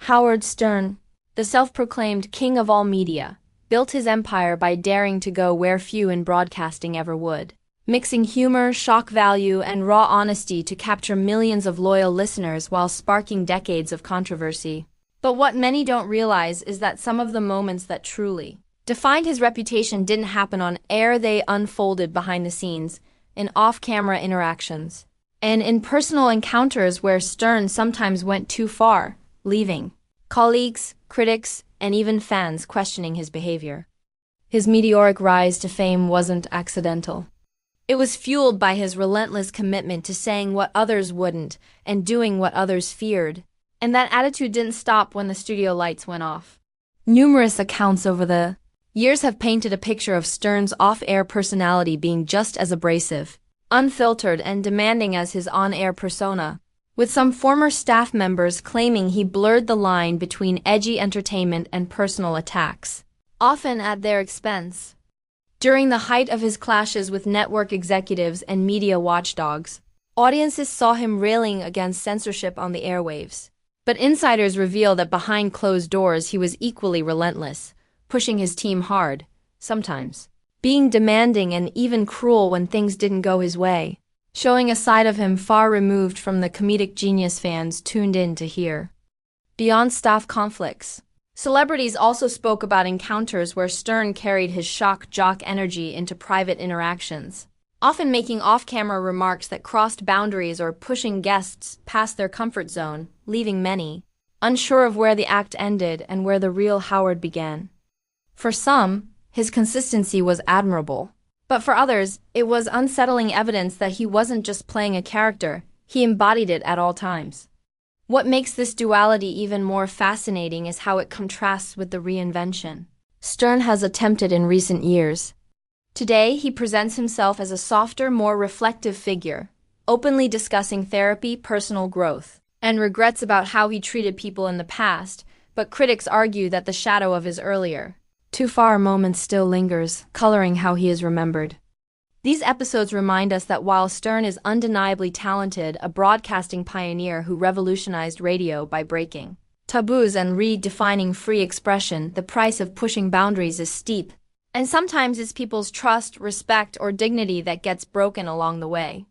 Howard Stern, the self-proclaimed king of all media, built his empire by daring to go where few in broadcasting ever would, mixing humor, shock value, and raw honesty to capture millions of loyal listeners while sparking decades of controversy. But what many don't realize is that some of the moments that truly defined his reputation didn't happen on air. They unfolded behind the scenes, in off-camera interactions, and in personal encounters where Stern sometimes went too far, leaving colleagues, critics, and even fans questioning his behavior. His meteoric rise to fame wasn't accidental. It was fueled by his relentless commitment to saying what others wouldn't and doing what others feared. And that attitude didn't stop when the studio lights went off. Numerous accounts over the years have painted a picture of Stern's off-air personality being just as abrasive, unfiltered, and demanding as his on-air persona, with some former staff members claiming he blurred the line between edgy entertainment and personal attacks, often at their expense. During the height of his clashes with network executives and media watchdogs, audiences saw him railing against censorship on the airwaves. But insiders reveal that behind closed doors he was equally relentless, pushing his team hard, sometimes being demanding and even cruel when things didn't go his way, showing a side of him far removed from the comedic genius fans tuned in to hear. Beyond staff conflicts, celebrities also spoke about encounters where Stern carried his shock-jock energy into private interactions, often making off-camera remarks that crossed boundaries or pushing guests past their comfort zone, leaving many unsure of where the act ended and where the real Howard began. For some, his consistency was admirable, but for others, it was unsettling evidence that he wasn't just playing a character, he embodied it at all times. What makes this duality even more fascinating is how it contrasts with the reinvention Stern has attempted in recent years. Today, he presents himself as a softer, more reflective figure, openly discussing therapy, personal growth, and regrets about how he treated people in the past, but critics argue that the shadow of his earlier, too far moments still lingers, coloring how he is remembered. These episodes remind us that while Stern is undeniably talented, a broadcasting pioneer who revolutionized radio by breaking taboos and redefining free expression, the price of pushing boundaries is steep. And sometimes it's people's trust, respect, or dignity that gets broken along the way.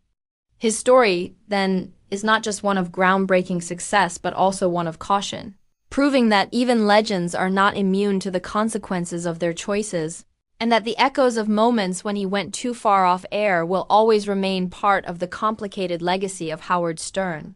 His story, then, is not just one of groundbreaking success, but also one of caution, proving that even legends are not immune to the consequences of their choices, and that the echoes of moments when he went too far off air will always remain part of the complicated legacy of Howard Stern.